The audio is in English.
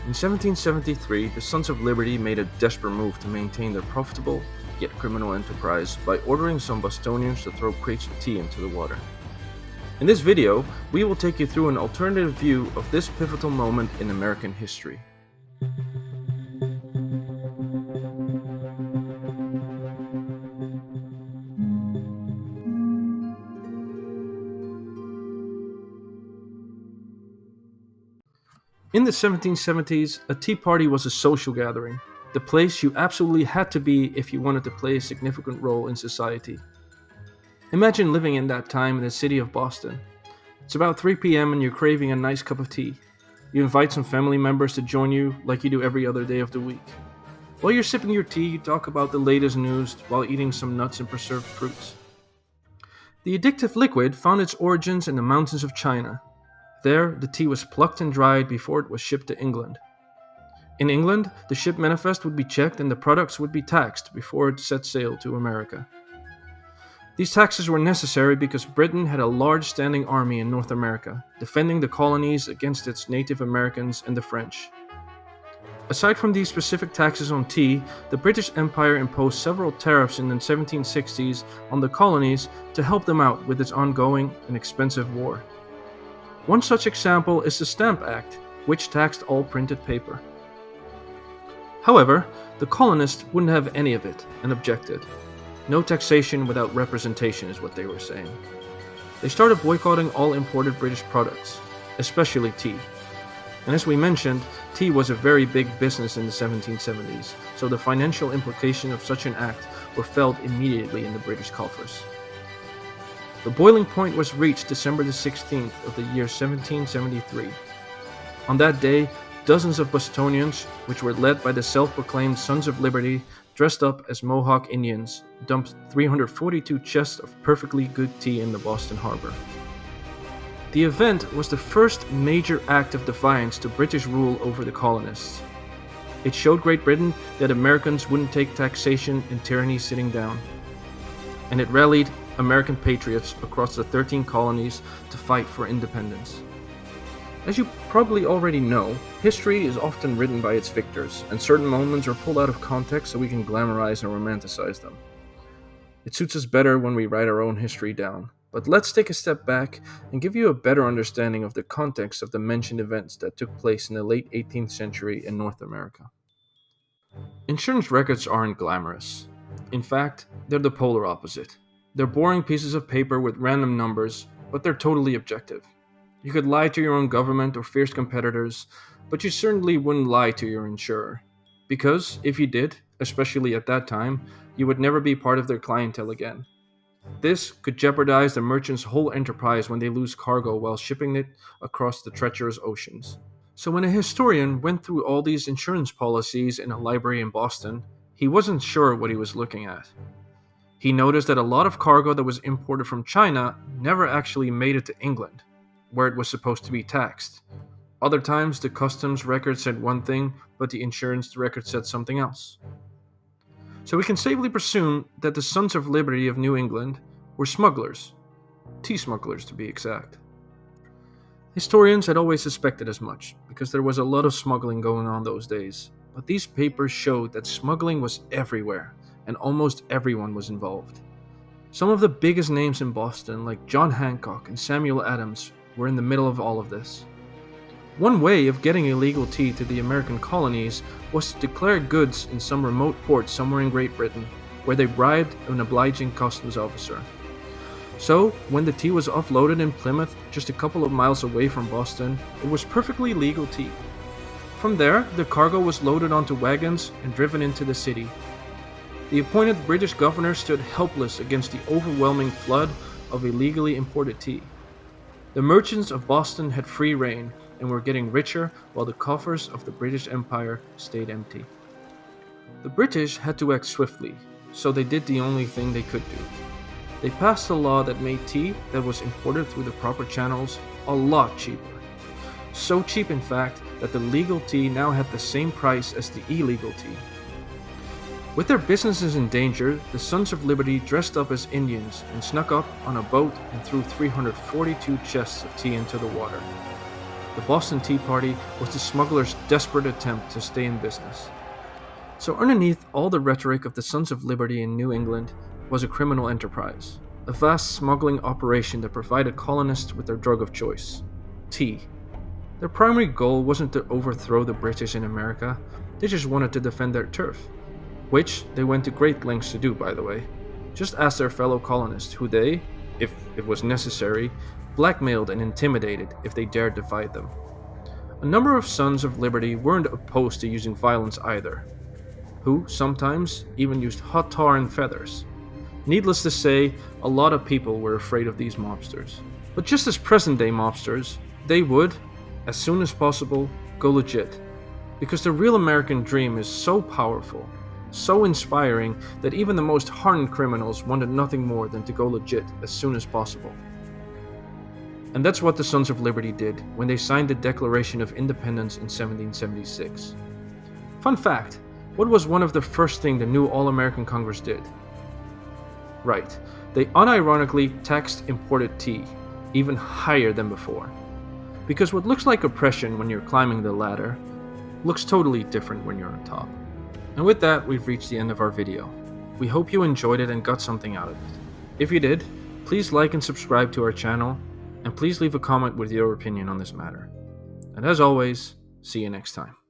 In 1773, the Sons of Liberty made a desperate move to maintain their profitable, yet criminal enterprise by ordering some Bostonians to throw crates of tea into the water. In this video, we will take you through an alternative view of this pivotal moment in American history. In the 1770s, a tea party was a social gathering, the place you absolutely had to be if you wanted to play a significant role in society. Imagine living in that time in the city of Boston. It's about 3 p.m. and you're craving a nice cup of tea. You invite some family members to join you like you do every other day of the week. While you're sipping your tea, you talk about the latest news while eating some nuts and preserved fruits. The addictive liquid found its origins in the mountains of China. There, the tea was plucked and dried before it was shipped to England. In England, the ship manifest would be checked and the products would be taxed before it set sail to America. These taxes were necessary because Britain had a large standing army in North America, defending the colonies against its Native Americans and the French. Aside from these specific taxes on tea, the British Empire imposed several tariffs in the 1760s on the colonies to help them out with its ongoing and expensive war. One such example is the Stamp Act, which taxed all printed paper. However, the colonists wouldn't have any of it and objected. No taxation without representation is what they were saying. They started boycotting all imported British products, especially tea. And as we mentioned, tea was a very big business in the 1770s, so the financial implications of such an act were felt immediately in the British coffers. The boiling point was reached December the 16th of the year 1773. On that day, dozens of Bostonians, which were led by the self-proclaimed Sons of Liberty, dressed up as Mohawk Indians, dumped 342 chests of perfectly good tea in the Boston harbor. The event was the first major act of defiance to British rule over the colonists. It showed Great Britain that Americans wouldn't take taxation and tyranny sitting down. And it rallied American patriots across the 13 colonies to fight for independence. As you probably already know, history is often written by its victors, and certain moments are pulled out of context so we can glamorize and romanticize them. It suits us better when we write our own history down, but let's take a step back and give you a better understanding of the context of the mentioned events that took place in the late 18th century in North America. Insurance records aren't glamorous. In fact, they're the polar opposite. They're boring pieces of paper with random numbers, but they're totally objective. You could lie to your own government or fierce competitors, but you certainly wouldn't lie to your insurer. Because, if you did, especially at that time, you would never be part of their clientele again. This could jeopardize the merchant's whole enterprise when they lose cargo while shipping it across the treacherous oceans. So when a historian went through all these insurance policies in a library in Boston, he wasn't sure what he was looking at. He noticed that a lot of cargo that was imported from China never actually made it to England, where it was supposed to be taxed. Other times, the customs record said one thing, but the insurance record said something else. So we can safely presume that the Sons of Liberty of New England were smugglers, tea smugglers to be exact. Historians had always suspected as much, because there was a lot of smuggling going on those days, but these papers showed that smuggling was everywhere, and almost everyone was involved. Some of the biggest names in Boston, like John Hancock and Samuel Adams, were in the middle of all of this. One way of getting illegal tea to the American colonies was to declare goods in some remote port somewhere in Great Britain, where they bribed an obliging customs officer. So, when the tea was offloaded in Plymouth, just a couple of miles away from Boston, it was perfectly legal tea. From there, the cargo was loaded onto wagons and driven into the city. The appointed British governor stood helpless against the overwhelming flood of illegally imported tea. The merchants of Boston had free rein and were getting richer while the coffers of the British Empire stayed empty. The British had to act swiftly, so they did the only thing they could do. They passed a law that made tea that was imported through the proper channels a lot cheaper. So cheap, in fact, that the legal tea now had the same price as the illegal tea. With their businesses in danger, the Sons of Liberty dressed up as Indians and snuck up on a boat and threw 342 chests of tea into the water. The Boston Tea Party was the smugglers' desperate attempt to stay in business. So underneath all the rhetoric of the Sons of Liberty in New England was a criminal enterprise, a vast smuggling operation that provided colonists with their drug of choice, tea. Their primary goal wasn't to overthrow the British in America, they just wanted to defend their turf, which they went to great lengths to do, by the way, just as their fellow colonists, who they, if it was necessary, blackmailed and intimidated if they dared defy them. A number of Sons of Liberty weren't opposed to using violence either, who sometimes even used hot tar and feathers. Needless to say, a lot of people were afraid of these mobsters. But just as present-day mobsters, they would, as soon as possible, go legit. Because the real American dream is so powerful, so inspiring, that even the most hardened criminals wanted nothing more than to go legit as soon as possible. And that's what the Sons of Liberty did when they signed the Declaration of Independence in 1776. Fun fact, what was one of the first things the new All-American Congress did? Right, they unironically taxed imported tea, even higher than before. Because what looks like oppression when you're climbing the ladder looks totally different when you're on top. And with that, we've reached the end of our video. We hope you enjoyed it and got something out of it. If you did, please like and subscribe to our channel, and please leave a comment with your opinion on this matter. And as always, see you next time.